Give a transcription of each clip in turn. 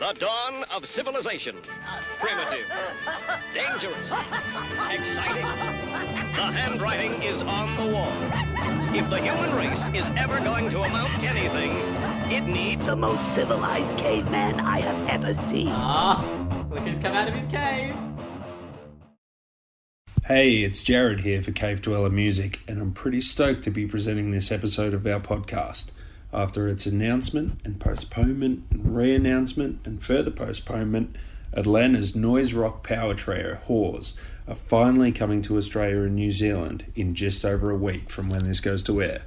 The dawn of civilization. Primitive. Dangerous. Exciting. The handwriting is on the wall. If the human race is ever going to amount to anything, it needs the most civilized caveman I have ever seen. Look who's come out of his cave. Hey, it's Jared here for Cave Dweller Music, and I'm pretty stoked to be presenting this episode of our podcast. After its announcement and postponement and re-announcement and further postponement, Atlanta's noise rock power trio WHORES are finally coming to Australia and New Zealand in just over a week from when this goes to air.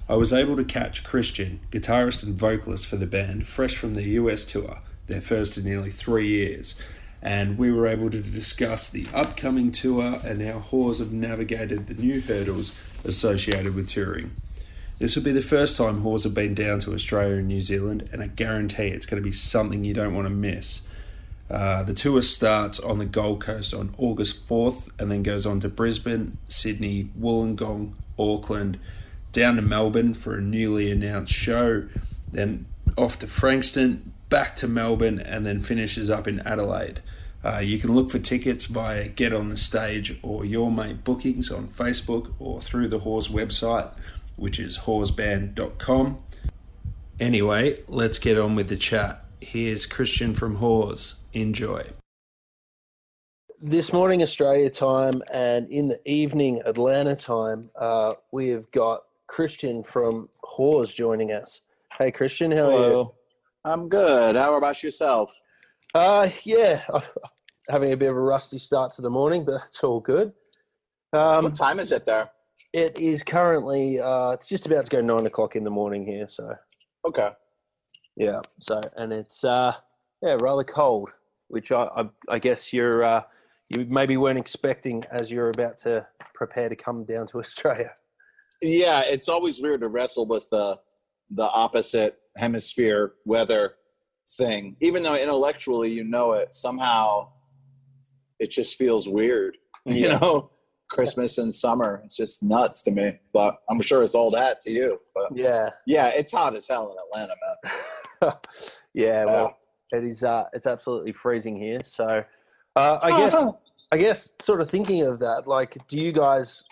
I was able to catch Christian, guitarist and vocalist for the band, fresh from the US tour, their first in nearly 3 years, and we were able to discuss the upcoming tour and how WHORES have navigated the new hurdles associated with touring. This will be the first time WHORES have been down to Australia and New Zealand, and I guarantee it's going to be something you don't want to miss. The tour starts on the Gold Coast on August 4th and then goes on to Brisbane, Sydney, Wollongong, Auckland, down to Melbourne for a newly announced show, then off to Frankston, back to Melbourne, and then finishes up in Adelaide. You can look for tickets via Get On The Stage or Your Mate Bookings on Facebook or through the WHORES website, which is whoresband.com. Anyway, let's get on with the chat. Here's Christian from WHORES. Enjoy. This morning Australia time and in the evening Atlanta time, we have got Christian from WHORES joining us. Hey Christian, how are you? I'm good. How about yourself? Yeah, having a bit of a rusty start to the morning, but it's all good. What time is it there? It is currently, it's just about to go 9 o'clock in the morning here. So, okay. Yeah. So, and it's, rather cold, which I guess you maybe weren't expecting as you're about to prepare to come down to Australia. Yeah. It's always weird to wrestle with the opposite hemisphere weather thing, even though intellectually, you know it, somehow it just feels weird, you know? Christmas and summer, it's just nuts to me, but I'm sure it's all that to you. But yeah, it's hot as hell in Atlanta, man. Yeah, well, it is. It's absolutely freezing here. So, I guess, sort of thinking of that, like, did you guys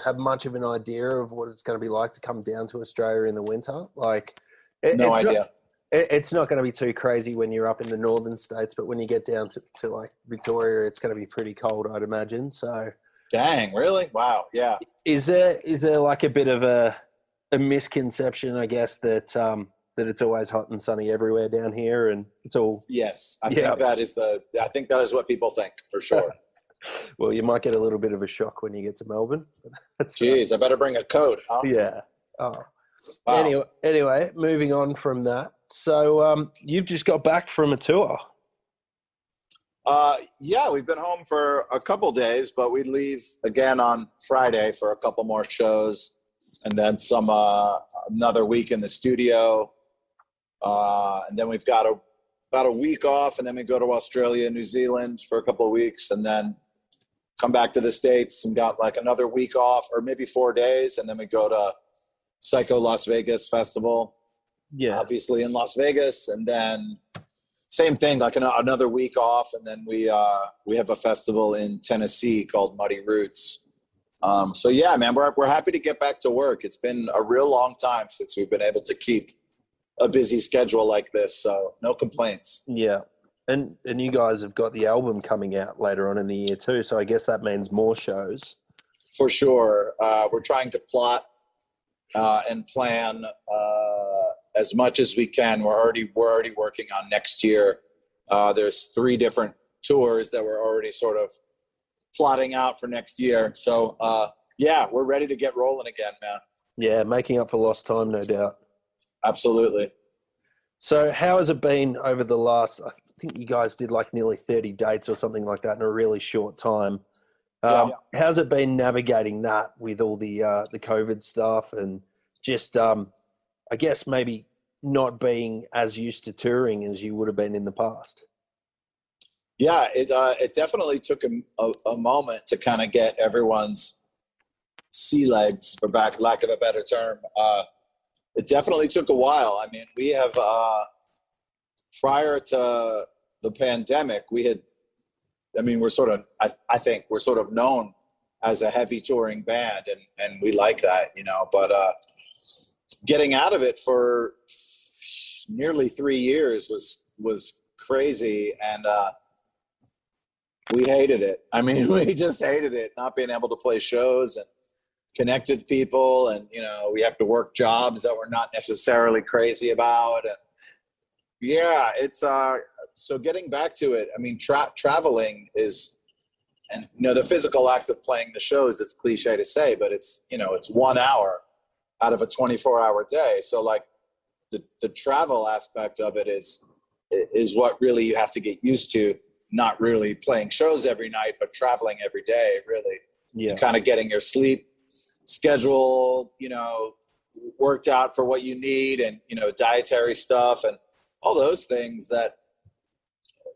have much of an idea of what it's going to be like to come down to Australia in the winter? Like, no idea. It's not going to be too crazy when you're up in the northern states, but when you get down to like Victoria, it's going to be pretty cold, I'd imagine. So, dang, really? Wow, yeah. Is there like a bit of a misconception, I guess, that it's always hot and sunny everywhere down here, and it's all? Yes, I think that is what people think for sure. Well, you might get a little bit of a shock when you get to Melbourne. Jeez, I better bring a coat, huh? Yeah. Oh. Wow. Anyway, moving on from that. So you've just got back from a tour. Yeah, we've been home for a couple days, but we leave again on Friday for a couple more shows, and then another week in the studio. And then we've got about a week off, and then we go to Australia, New Zealand for a couple of weeks, and then come back to the States and got like another week off, or maybe 4 days, and then we go to Psycho Las Vegas Festival. Yeah, obviously in Las Vegas, and then same thing, like another week off, and then we have a festival in Tennessee called Muddy Roots. So yeah, man, we're happy to get back to work. It's been a real long time since we've been able to keep a busy schedule like this, so no complaints. Yeah, and you guys have got the album coming out later on in the year too, so I guess that means more shows. For sure, we're trying to plot and plan as much as we can. We're already working on next year. There's 3 different tours that we're already sort of plotting out for next year. So we're ready to get rolling again, man. Yeah, making up for lost time, no doubt. Absolutely. So how has it been over the last, I think you guys did like nearly 30 dates or something like that in a really short time. How's it been navigating that with all the COVID stuff and just, I guess maybe not being as used to touring as you would have been in the past? Yeah, it definitely took a moment to kind of get everyone's sea legs, for lack of a better term. It definitely took a while. I mean, we have prior to the pandemic, we're sort of, I think we're sort of known as a heavy touring band, and we like that, but getting out of it for nearly 3 years was crazy, and we hated it. I mean, we just hated it, not being able to play shows and connect with people, and we have to work jobs that we're not necessarily crazy about, and yeah, it's so getting back to it. I mean, traveling is, and the physical act of playing the shows, it's cliche to say, but it's it's 1 hour out of a 24-hour day. So like the travel aspect of it is what really you have to get used to. Not really playing shows every night, but traveling every day, really. Yeah. Kind of getting your sleep schedule, worked out for what you need, and, dietary stuff and all those things that,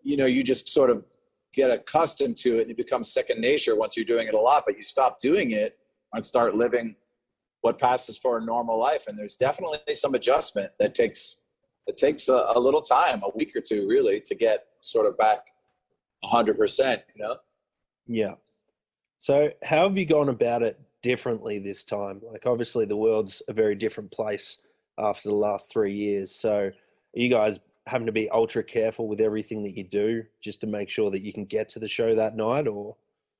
you just sort of get accustomed to it, and it becomes second nature once you're doing it a lot, but you stop doing it and start living what passes for a normal life. And there's definitely some adjustment that takes a little time, a week or two really, to get sort of back 100%, Yeah. So how have you gone about it differently this time? Like, obviously the world's a very different place after the last 3 years. So are you guys having to be ultra careful with everything that you do just to make sure that you can get to the show that night, or?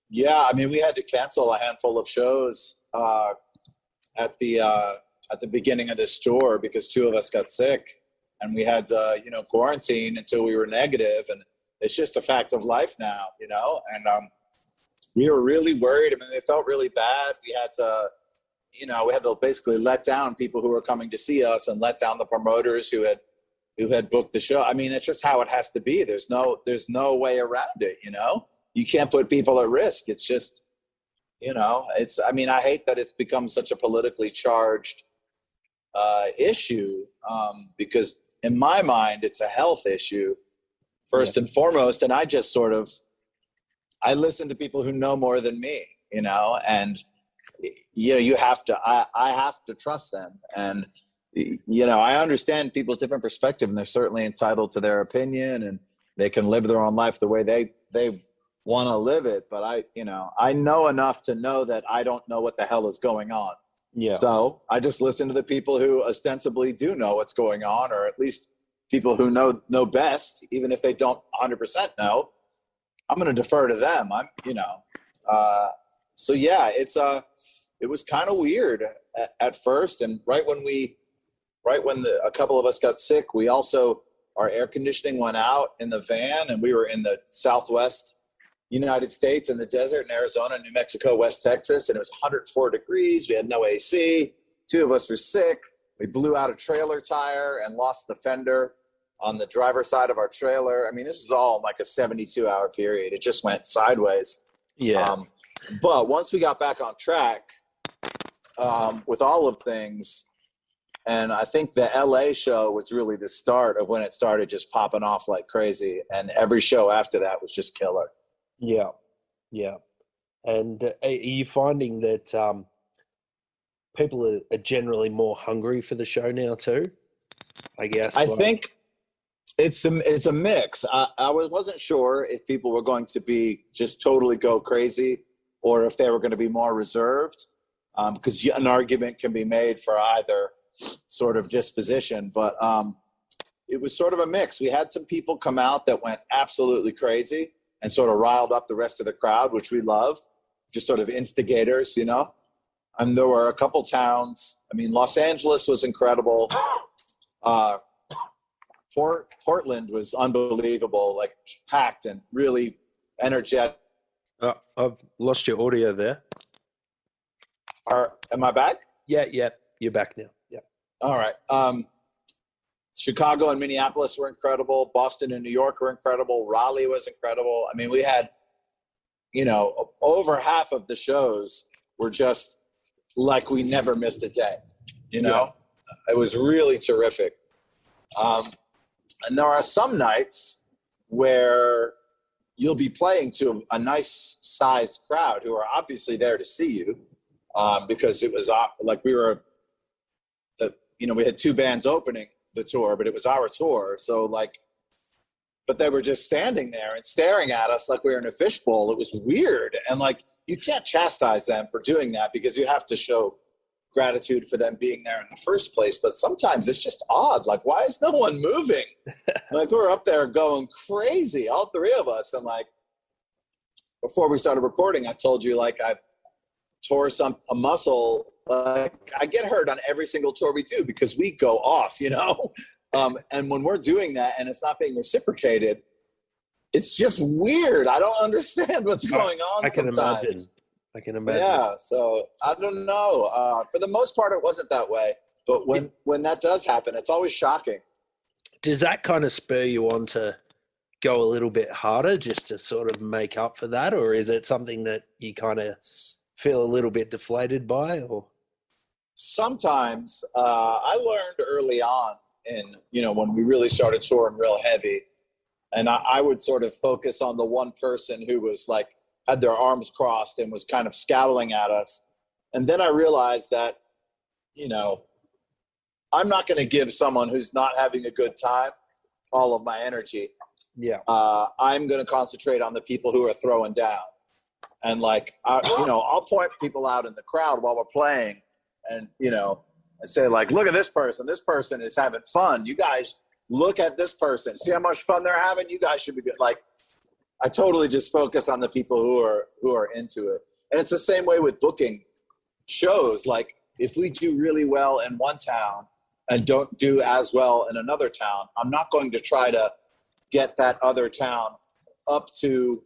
Yeah, I mean, we had to cancel a handful of shows at the beginning of this tour because 2 of us got sick, and we had to, quarantine until we were negative, and it's just a fact of life now, and we were really worried. I mean, it felt really bad. We had to basically let down people who were coming to see us, and let down the promoters who had booked the show. I mean, it's just how it has to be. There's no way around it, You can't put people at risk. It's just, I hate that it's become such a politically charged issue, because in my mind, it's a health issue first and foremost. And I just I listen to people who know more than me, and, you have to, I have to trust them. And, I understand people's different perspective, and they're certainly entitled to their opinion, and they can live their own life the way they want to live it. But I know enough to know that I don't know what the hell is going on. Yeah. So I just listen to the people who ostensibly do know what's going on, or at least people who know best, even if they don't 100% know. I'm going to defer to them. So yeah, it was kind of weird at first. And right when a couple of us got sick, our air conditioning went out in the van, and we were in the Southwest United States, in the desert, in Arizona, New Mexico, West Texas, and it was 104 degrees. We had no AC. 2 of us were sick. We blew out a trailer tire and lost the fender on the driver's side of our trailer. I mean, this is all like a 72-hour period. It just went sideways. Yeah. But once we got back on track with all of things, and I think the LA show was really the start of when it started just popping off like crazy. And every show after that was just killer. Yeah. Yeah. And are you finding that people are generally more hungry for the show now too? I guess. I think it's a mix. I wasn't sure if people were going to be just totally go crazy, or if they were going to be more reserved, because an argument can be made for either sort of disposition. But it was sort of a mix. We had some people come out that went absolutely crazy and sort of riled up the rest of the crowd, which we love, just sort of instigators, And there were a couple towns. I mean, Los Angeles was incredible. Portland was unbelievable, like packed and really energetic. I've lost your audio there. Am I back? Yeah, you're back now. Yeah. All right. Chicago and Minneapolis were incredible. Boston and New York were incredible. Raleigh was incredible. I mean, we had, over half of the shows were just like we never missed a day. It was really terrific. And there are some nights where you'll be playing to a nice sized crowd who are obviously there to see you, because it was like we had 2 bands opening the tour, but it was our tour. So like but they were just standing there and staring at us like we were in a fishbowl. It was weird. And like, you can't chastise them for doing that because you have to show gratitude for them being there in the first place. But sometimes it's just odd. Like, why is no one moving? Like, we're up there going crazy, all three of us. And like, before we started recording, I told you, like, I tore a muscle. Like, I get hurt on every single tour we do because we go off, you know? And when we're doing that and it's not being reciprocated, it's just weird. I don't understand what's going on sometimes. I can imagine. Yeah, so I don't know. For the most part, it wasn't that way. But when that does happen, it's always shocking. Does that kind of spur you on to go a little bit harder just to sort of make up for that? Or is it something that you kind of feel a little bit deflated by? Or sometimes I learned early on when we really started touring real heavy, and I would sort of focus on the one person who was like, had their arms crossed and was kind of scowling at us. And then I realized that, I'm not going to give someone who's not having a good time all of my energy. Yeah. I'm going to concentrate on the people who are throwing down. And like, I'll point people out in the crowd while we're playing and, I say like, look at this person. This person is having fun. You guys look at this person. See how much fun they're having? You guys should be good. Like, I totally just focus on the people who are into it. And it's the same way with booking shows. Like, if we do really well in one town and don't do as well in another town, I'm not going to try to get that other town up to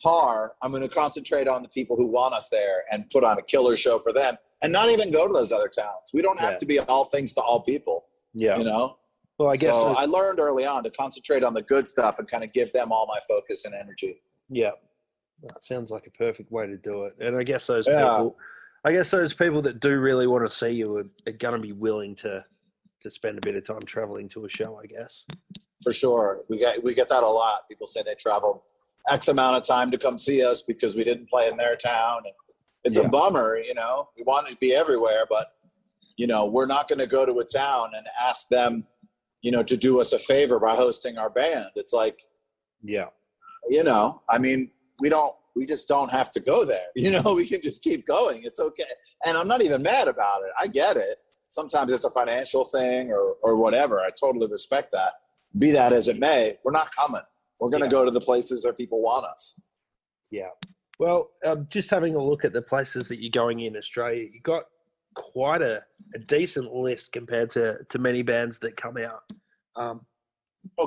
par. I'm going to concentrate on the people who want us there and put on a killer show for them and not even go to those other towns. We don't have to be all things to all people. Yeah. Well, I guess I learned early on to concentrate on the good stuff and kind of give them all my focus and energy. Yeah. That sounds like a perfect way to do it. And I guess those people that do really want to see you are going to be willing to spend a bit of time traveling to a show, I guess. For sure. We get that a lot. People say they travel X amount of time to come see us because we didn't play in their town. And it's a bummer, we want to be everywhere, but, we're not going to go to a town and ask them, to do us a favor by hosting our band. It's like, we just don't have to go there. We can just keep going. It's okay. And I'm not even mad about it. I get it. Sometimes it's a financial thing or whatever. I totally respect that. Be that as it may, we're not coming. We're going to go to the places where people want us. Yeah. Well, just having a look at the places that you're going in Australia, you got quite a decent list compared to many bands that come out.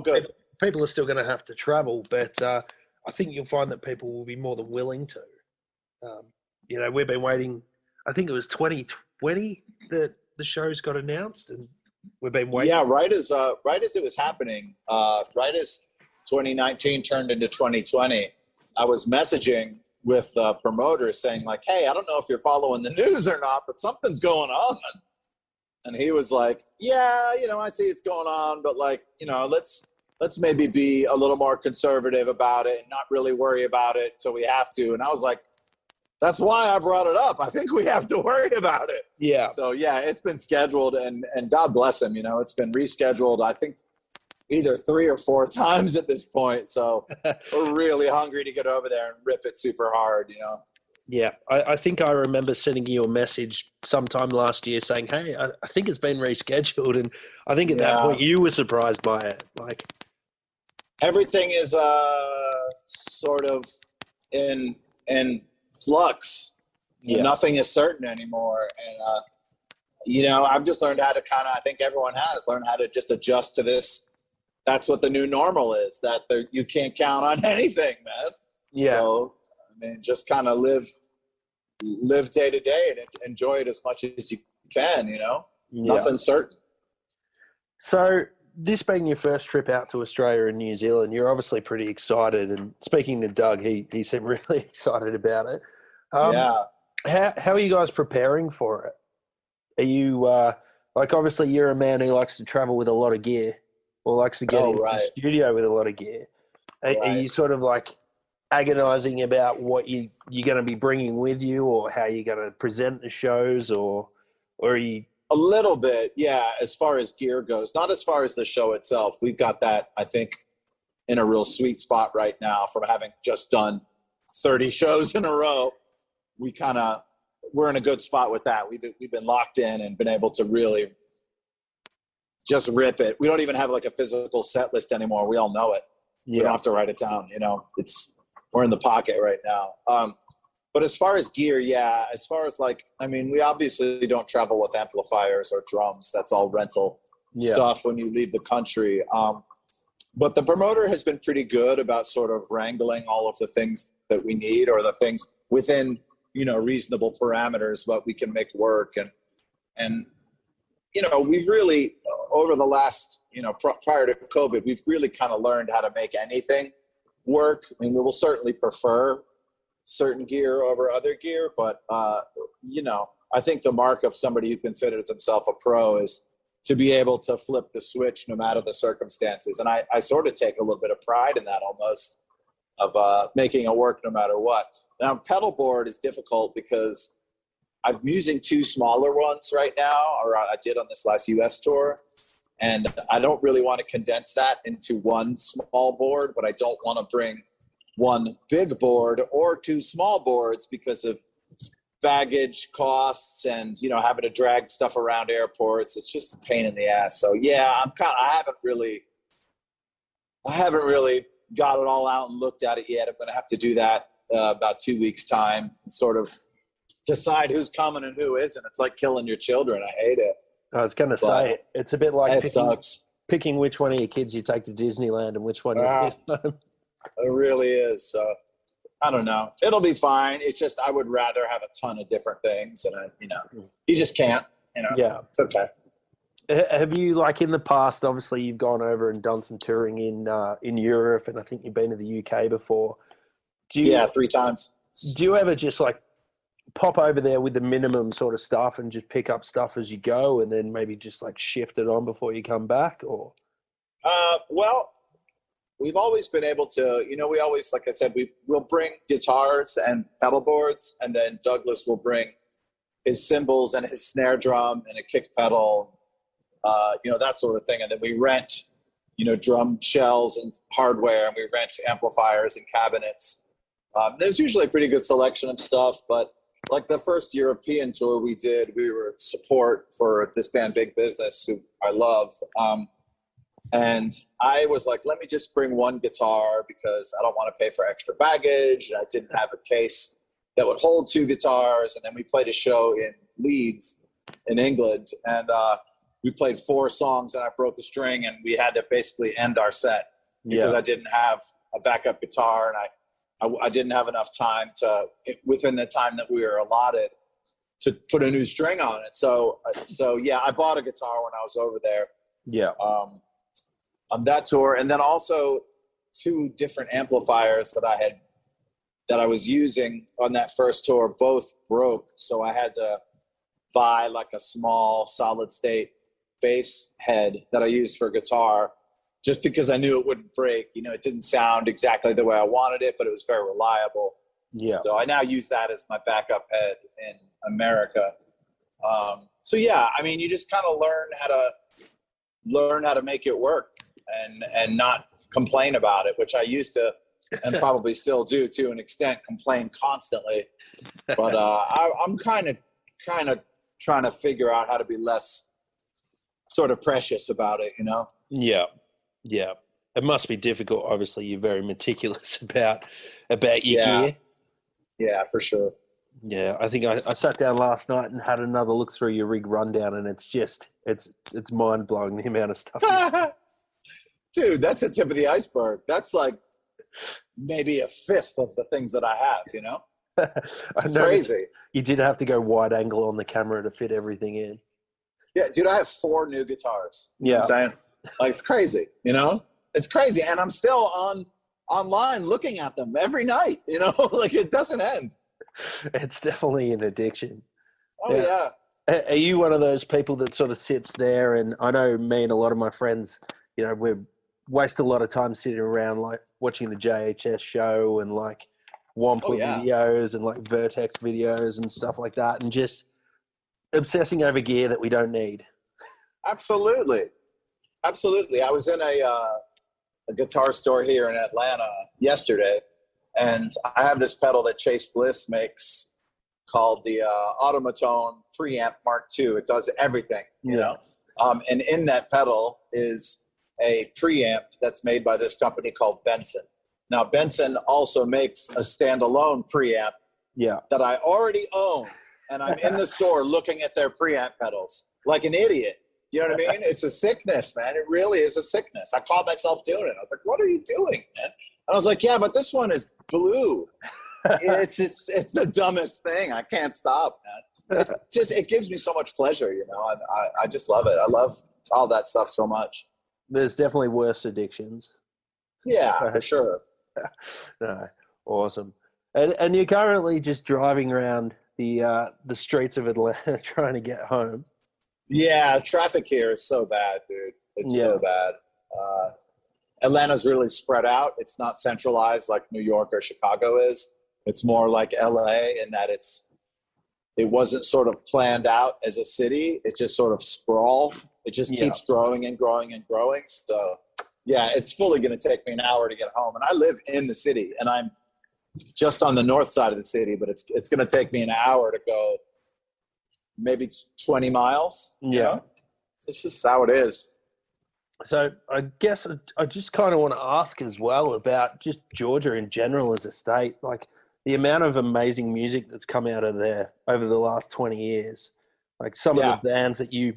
Good. People are still going to have to travel, but I think you'll find that people will be more than willing to. We've been waiting. I think it was 2020 that the shows got announced, and we've been waiting. Yeah, right as it was happening, right as 2019 turned into 2020, I was messaging with promoters saying like, hey, I don't know if you're following the news or not, but something's going on. And he was like, yeah, I see it's going on, but like, let's maybe be a little more conservative about it and not really worry about it till we have to. And I was like, that's why I brought it up. I think we have to worry about it. Yeah. So yeah, it's been scheduled and God bless him, it's been rescheduled, I think either 3 or 4 times at this point. So we're really hungry to get over there and rip it super hard, Yeah. I think I remember sending you a message sometime last year saying, hey, I think it's been rescheduled. And I think at that point you were surprised by it. Like, everything is sort of in flux. Yeah. Nothing is certain anymore. And, I've just learned how to I think everyone has learned how to just adjust to this. That's what the new normal is, that you can't count on anything, man. Yeah. So, just kind of live day to day and enjoy it as much as you can, Nothing's certain. So this being your first trip out to Australia and New Zealand, you're obviously pretty excited. And speaking to Doug, he seemed really excited about it. How are you guys preparing for it? Are you, obviously you're a man who likes to travel with a lot of gear or likes to get in the studio with a lot of gear. Are you sort of like agonizing about what you're going to be bringing with you or how you're going to present the shows or are you? A little bit, yeah, as far as gear goes. Not as far as the show itself. We've got that, I think, in a real sweet spot right now from having just done 30 shows in a row. We're in a good spot with that. We've been locked in and been able to really just rip it. We don't even have like a physical set list anymore. We all know it. Yeah. We don't have to write it down. You know, we're in the pocket right now. But as far as gear, yeah, as far as like, I mean, we obviously don't travel with amplifiers or drums. That's all rental stuff when you leave the country. But the promoter has been pretty good about sort of wrangling all of the things that we need, or the things within, you know, reasonable parameters, what we can make work. And you know, we've really, over the last, you know, prior to COVID, we've really kind of learned how to make anything work. I mean, we will certainly prefer certain gear over other gear, but, you know, I think the mark of somebody who considers himself a pro is to be able to flip the switch no matter the circumstances. And I sort of take a little bit of pride in that almost, of making it work no matter what. Now, pedal board is difficult because I'm using 2 smaller ones right now, or I did on this last US tour. And I don't really want to condense that into one small board, but I don't want to bring one big board or 2 small boards because of baggage costs and, you know, having to drag stuff around airports. It's just a pain in the ass. So yeah, I haven't really got it all out and looked at it yet. I'm going to have to do that about 2 weeks time, sort of decide who's coming and who isn't. It's like killing your children. I hate it. I was going to say, it's a bit like picking which one of your kids you take to Disneyland and which one you It really is. So I don't know. It'll be fine. It's just I would rather have a ton of different things, and you just can't. You know, yeah, it's okay. Have you, like in the past? Obviously, you've gone over and done some touring in Europe, and I think you've been to the UK before. 3 times. Do you ever just like pop over there with the minimum sort of stuff and just pick up stuff as you go, and then maybe just like shift it on before you come back? Or well, we've always been able to, you know, we always, like I said, we'll bring guitars and pedal boards, and then Douglas will bring his cymbals and his snare drum and a kick pedal, you know, that sort of thing. And then we rent, you know, drum shells and hardware, and we rent amplifiers and cabinets. There's usually a pretty good selection of stuff, but like the first European tour we did, we were support for this band Big Business, who I love. And I was like, let me just bring one guitar because I don't want to pay for extra baggage. And I didn't have a case that would hold 2 guitars. And then we played a show in Leeds in England, and we played 4 songs, and I broke a string, and we had to basically end our set because I didn't have a backup guitar, and I didn't have enough time within the time that we were allotted, to put a new string on it. So yeah, I bought a guitar when I was over there. Yeah. On that tour, and then also 2 different amplifiers that I was using on that first tour both broke. So I had to buy like a small solid state bass head that I used for guitar, just because I knew it wouldn't break. You know, it didn't sound exactly the way I wanted it, but it was very reliable. Yeah. So I now use that as my backup head in America. So yeah, I mean, you just kind of learn how to make it work and not complain about it, which I used to, and probably still do to an extent, complain constantly. But I'm kind of trying to figure out how to be less sort of precious about it, you know? Yeah. Yeah. It must be difficult. Obviously, you're very meticulous about your gear. Yeah, for sure. Yeah, I think I sat down last night and had another look through your rig rundown, and it's mind blowing the amount of stuff. Dude, that's the tip of the iceberg. That's like maybe a fifth of the things that I have, you know? It's crazy. You did have to go wide angle on the camera to fit everything in. Yeah, dude, I have 4 new guitars. You know what I'm saying? Like, it's crazy, you know? It's crazy. And I'm still online looking at them every night, you know? Like, it doesn't end. It's definitely an addiction. Oh, yeah. Are you one of those people that sort of sits there? And I know me and a lot of my friends, you know, we waste a lot of time sitting around, like, watching the JHS show and, like, Wampa videos and, like, Vertex videos and stuff like that, and just obsessing over gear that we don't need. Absolutely. I was in a guitar store here in Atlanta yesterday, and I have this pedal that Chase Bliss makes called the Automatone Preamp Mark II. It does everything, you know. And in that pedal is a preamp that's made by this company called Benson. Now, Benson also makes a standalone preamp that I already own, and I'm in the store looking at their preamp pedals like an idiot. You know what I mean? It's a sickness, man. It really is a sickness. I caught myself doing it. I was like, what are you doing, man? And I was like, yeah, but this one is blue. It's the dumbest thing. I can't stop, man. It gives me so much pleasure, you know. I just love it. I love all that stuff so much. There's definitely worse addictions. Yeah, for sure. No, awesome. And you're currently just driving around the streets of Atlanta trying to get home. Yeah, traffic here is so bad, dude. It's so bad. Atlanta's really spread out. It's not centralized like New York or Chicago is. It's more like LA in that it wasn't sort of planned out as a city. It's just sort of sprawl. It just keeps growing and growing and growing. So, yeah, it's fully going to take me an hour to get home. And I live in the city, and I'm just on the north side of the city, but it's going to take me an hour to go maybe 20 miles. You know? It's just how it is. So I guess I just kind of want to ask as well about just Georgia in general as a state, like the amount of amazing music that's come out of there over the last 20 years. Like some of the bands that you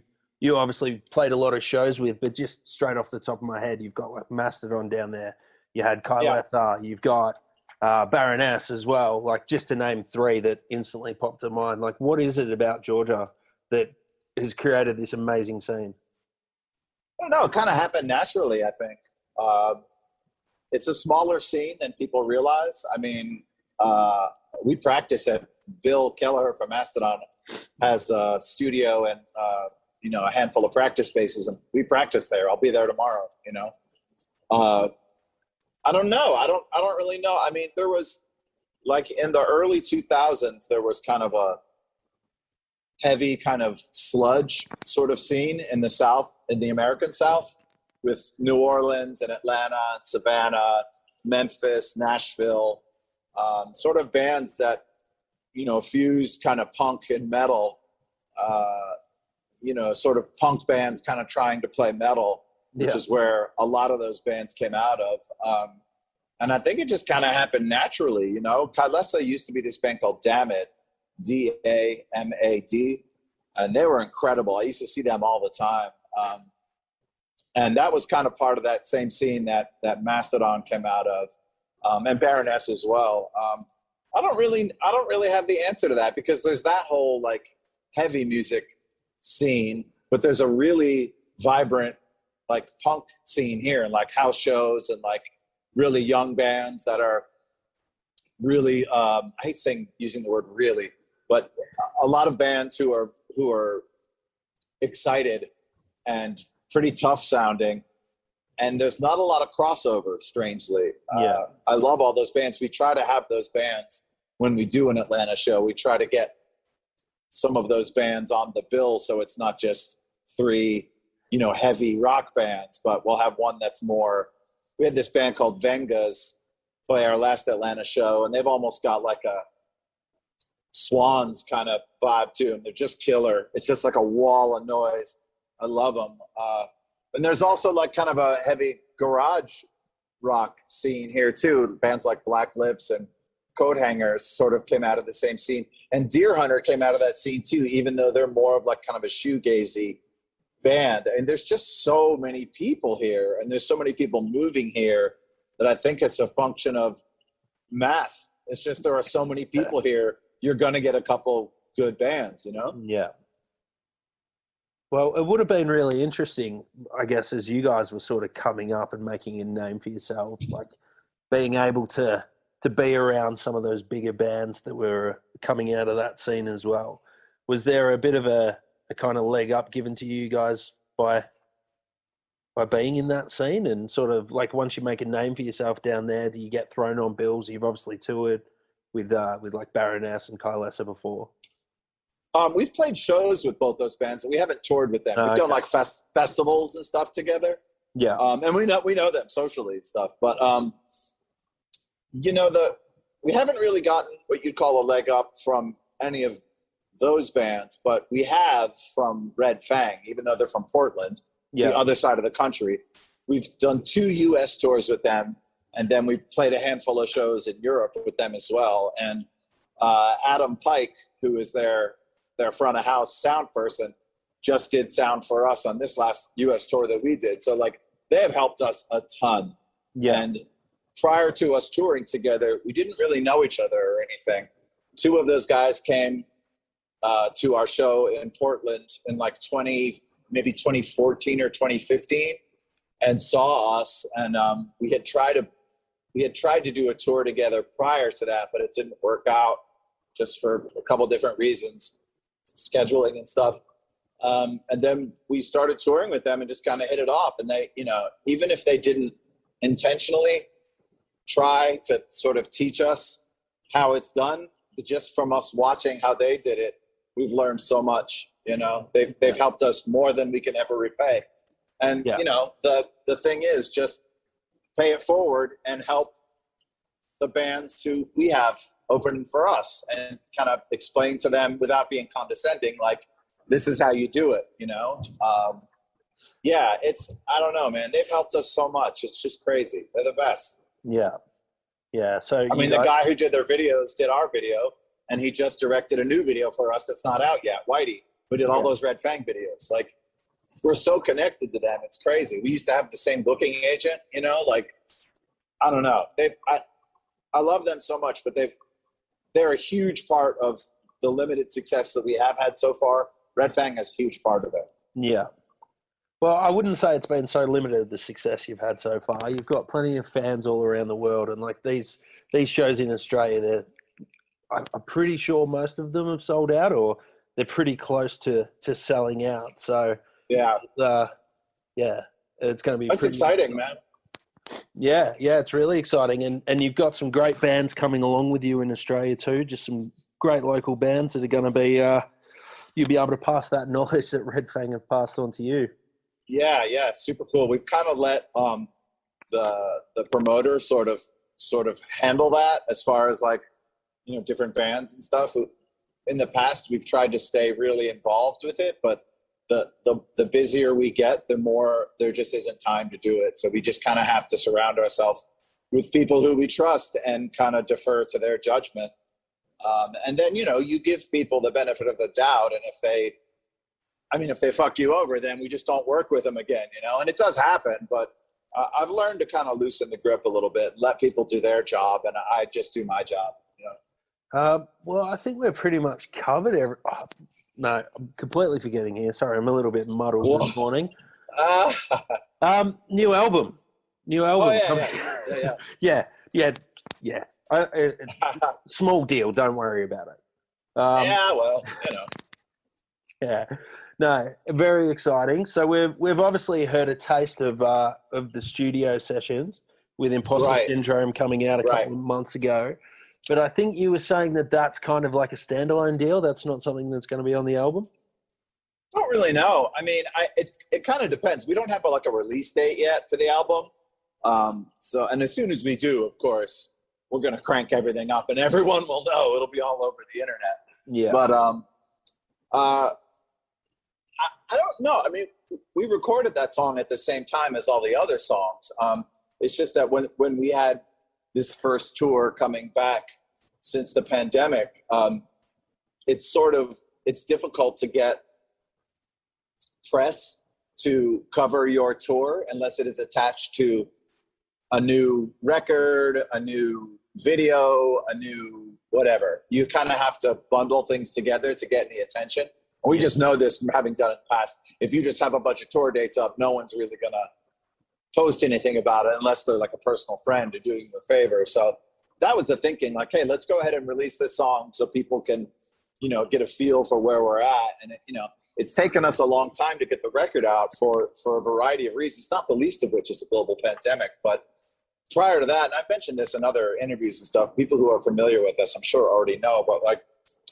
obviously played a lot of shows with, but just straight off the top of my head, you've got like Mastodon down there. You had Kyle SR, you've got Baroness as well, like just to name three that instantly popped to mind. Like what is it about Georgia that has created this amazing scene? I don't know. It kind of happened naturally, I think. It's a smaller scene than people realize. I mean, we practice at Bill Kelleher from Mastodon has a studio and, a handful of practice spaces, and we practice there. I'll be there tomorrow, you know. I don't know. I don't really know. I mean, there was like in the early 2000s, there was kind of a heavy kind of sludge sort of scene in the South, in the American South, with New Orleans and Atlanta and Savannah, Memphis, Nashville, sort of bands that, fused kind of punk and metal, sort of punk bands kind of trying to play metal, which is where a lot of those bands came out of. And I think it just kind of happened naturally, Kailasa used to be this band called Damn It, D-A-M-A-D, and they were incredible. I used to see them all the time. And that was kind of part of that same scene that Mastodon came out of, and Baroness as well. I don't really have the answer to that, because there's that whole like heavy music scene, but there's a really vibrant like punk scene here, and like house shows and like really young bands that are really I hate using the word really, but a lot of bands who are excited and pretty tough sounding, and there's not a lot of crossover, strangely. I love all those bands. We try to have those bands when we do an Atlanta show. We try to get some of those bands on the bill, so it's not just three heavy rock bands, but we'll have one that's more. We had this band called Vengas play our last Atlanta show, and they've almost got like a Swans kind of vibe to them. They're just killer. It's just like a wall of noise. I love them. And there's also like kind of a heavy garage rock scene here too. Bands like Black Lips and Coat Hangers sort of came out of the same scene. And Deer Hunter came out of that scene too, even though they're more of like kind of a shoegazy band. And there's just so many people here, and there's so many people moving here, that I think it's a function of math. It's just there are so many people here, you're going to get a couple good bands, Yeah. Well, it would have been really interesting, I guess, as you guys were sort of coming up and making a name for yourselves, like being able to be around some of those bigger bands that were coming out of that scene as well. Was there a bit of a kind of leg up given to you guys by being in that scene, and sort of like once you make a name for yourself down there, do you get thrown on bills? You've obviously toured with like Baroness and Kailasa before. We've played shows with both those bands, and we haven't toured with them. We've done like festivals and stuff together. Yeah. And we know them socially and stuff, but we haven't really gotten what you'd call a leg up from any of those bands, but we have from Red Fang, even though they're from Portland, the other side of the country. We've done 2 U.S. tours with them, and then we played a handful of shows in Europe with them as well. And Adam Pike, who is their front of house sound person, just did sound for us on this last U.S. tour that we did. So like they have helped us a ton. Yeah. And prior to us touring together, we didn't really know each other or anything. 2 of those guys came to our show in Portland in like 2014 or 2015 and saw us. And we had tried to do a tour together prior to that, but it didn't work out just for a couple different reasons, scheduling and stuff. And then we started touring with them and just kind of hit it off. And they, even if they didn't intentionally try to sort of teach us how it's done, just from us watching how they did it, we've learned so much. They've helped us more than we can ever repay. And the thing is, just pay it forward and help the bands who we have open for us, and kind of explain to them without being condescending, like, this is how you do it. I don't know, man. They've helped us so much. It's just crazy. They're the best. Yeah. So the guy who did their videos did our video, and he just directed a new video for us that's not out yet. Whitey, who did all those Red Fang videos. Like, we're so connected to them. It's crazy. We used to have the same booking agent, I don't know. I love them so much, but they're a huge part of the limited success that we have had so far. Red Fang is a huge part of it. Yeah. Well, I wouldn't say it's been so limited, the success you've had so far. You've got plenty of fans all around the world, and like these shows in Australia, I'm pretty sure most of them have sold out, or they're pretty close to selling out. So it's going to be. That's exciting, man. Yeah, it's really exciting, and you've got some great bands coming along with you in Australia too. Just some great local bands that are going to be. You'll be able to pass that knowledge that Red Fang have passed on to you. Yeah, super cool. We've kind of let the promoter sort of handle that as far as like, different bands and stuff. In the past, we've tried to stay really involved with it, but the busier we get, the more there just isn't time to do it. So we just kind of have to surround ourselves with people who we trust and kind of defer to their judgment. And then, you give people the benefit of the doubt. And if they fuck you over, then we just don't work with them again, and it does happen. But I've learned to kind of loosen the grip a little bit, let people do their job, and I just do my job. Well, I think we're pretty much covered no, I'm completely forgetting here. Sorry, I'm a little bit muddled this morning. New album. Oh, yeah. Small deal. Don't worry about it. Yeah. No, very exciting. So we've obviously heard a taste of the studio sessions with Imposter Syndrome coming out a couple of months ago. But I think you were saying that that's kind of like a standalone deal. That's not something that's going to be on the album. I don't really know. I mean, it kind of depends. We don't have a release date yet for the album. And as soon as we do, of course, we're going to crank everything up, and everyone will know. It'll be all over the internet. Yeah. But I don't know. I mean, we recorded that song at the same time as all the other songs. It's just that when we had this first tour coming back since the pandemic, it's difficult to get press to cover your tour unless it is attached to a new record, a new video, a new whatever. You kind of have to bundle things together to get any attention. And we just know this from having done it in the past. If you just have a bunch of tour dates up, no one's really going to post anything about it unless they're like a personal friend or doing you a favor. So that was the thinking, like, hey, let's go ahead and release this song so people can, get a feel for where we're at. And, it's taken us a long time to get the record out for a variety of reasons, not the least of which is a global pandemic. But prior to that, and I've mentioned this in other interviews and stuff, people who are familiar with us, I'm sure already know, but like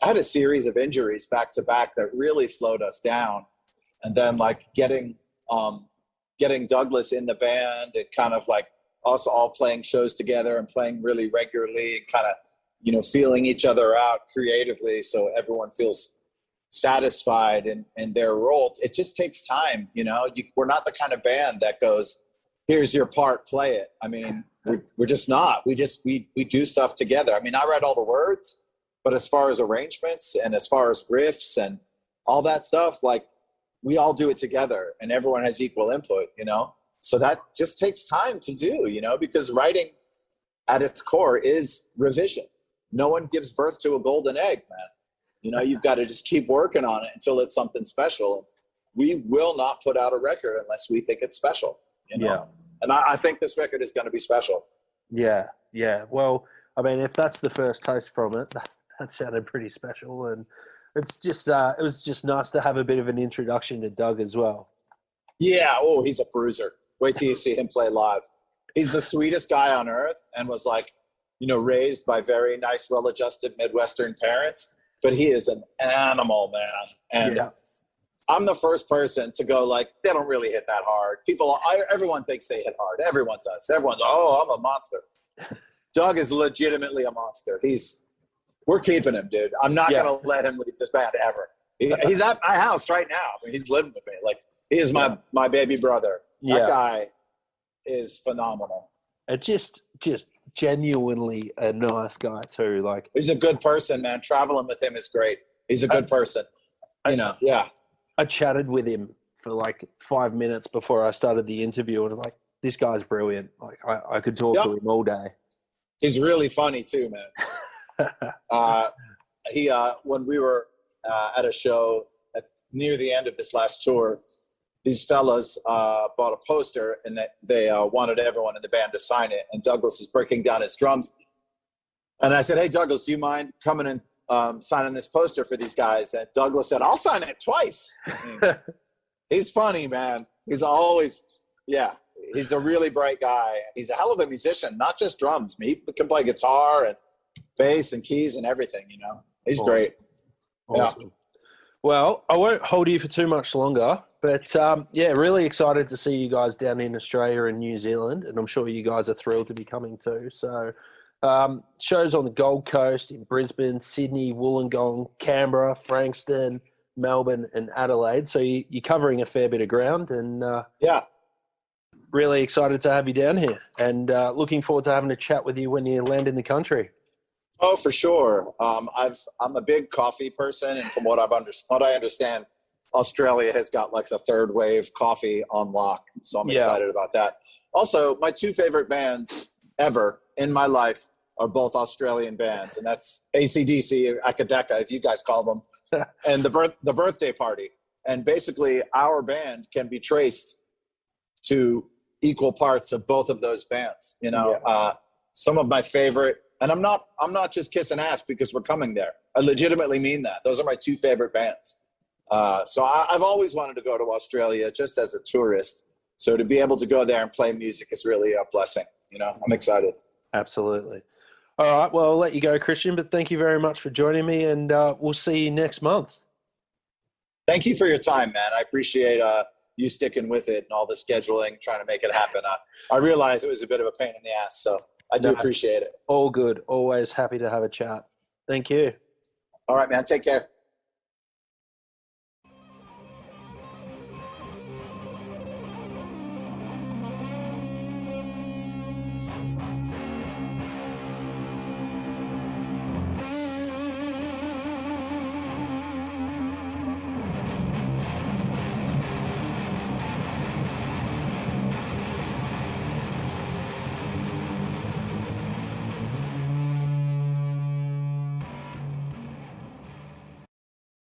I had a series of injuries back to back that really slowed us down. And then like getting getting Douglas in the band and kind of like us all playing shows together and playing really regularly and kind of, you know, feeling each other out creatively so everyone feels satisfied in their role. It just takes time, you know. We're not the kind of band that goes, here's your part, play it. I mean, we're just not. We do stuff together. I mean, I write all the words, but as far as arrangements and as far as riffs and all that stuff, like, we all do it together and everyone has equal input, you know? So that just takes time to do, you know, because writing at its core is revision. No one gives birth to a golden egg, man. You know, you've got to just keep working on it until it's something special. We will not put out a record unless we think it's special, you know? Yeah. And I think this record is going to be special. Yeah, yeah. Well, I mean, if that's the first taste from it, that sounded pretty special. And it's just, it was just nice to have a bit of an introduction to Doug as well. Yeah. Oh, he's a bruiser. Wait till you see him play live. He's the sweetest guy on earth and was like, you know, raised by very nice, well-adjusted Midwestern parents. But he is an animal, man. And I'm the first person to go like, they don't really hit that hard. Everyone thinks they hit hard. Everyone does. Everyone's, oh, I'm a monster. Doug is legitimately a monster. We're keeping him, dude. I'm not going to let him leave this band ever. He's at my house right now. I mean, he's living with me. Like, he is my baby brother. That guy is phenomenal. It just genuinely a nice guy too. Like, he's a good person, man. Traveling with him is great. He's a good person. I chatted with him for like 5 minutes before I started the interview, and I'm like, this guy's brilliant. Like, I could talk to him all day. He's really funny too, man. When we were at a show near the end of this last tour, these fellas bought a poster, and they wanted everyone in the band to sign it. And Douglas was breaking down his drums. And I said, hey, Douglas, do you mind coming and signing this poster for these guys? And Douglas said, I'll sign it twice. He's funny, man. He's always, he's a really bright guy. He's a hell of a musician, not just drums. He can play guitar and bass and keys and everything, you know. He's great. Awesome. Yeah. Well, I won't hold you for too much longer, but really excited to see you guys down in Australia and New Zealand, and I'm sure you guys are thrilled to be coming too. So shows on the Gold Coast, in Brisbane, Sydney, Wollongong, Canberra, Frankston, Melbourne and Adelaide. So you're covering a fair bit of ground, and really excited to have you down here, and looking forward to having a chat with you when you land in the country. Oh, for sure. I'm a big coffee person, and from what I understand, Australia has got like the third wave coffee on lock. So I'm excited about that. Also, my two favorite bands ever in my life are both Australian bands, and that's AC/DC, Akadeka, if you guys call them, and the Birthday Party. And basically, our band can be traced to equal parts of both of those bands. You know, some of my favorite. And I'm not just kissing ass because we're coming there. I legitimately mean that. Those are my two favorite bands. So I've always wanted to go to Australia just as a tourist. So to be able to go there and play music is really a blessing. You know, I'm excited. Absolutely. All right. Well, I'll let you go, Christian, but thank you very much for joining me, and we'll see you next month. Thank you for your time, man. I appreciate you sticking with it and all the scheduling, trying to make it happen. I realized it was a bit of a pain in the ass, so I do appreciate it. All good. Always happy to have a chat. Thank you. All right, man. Take care.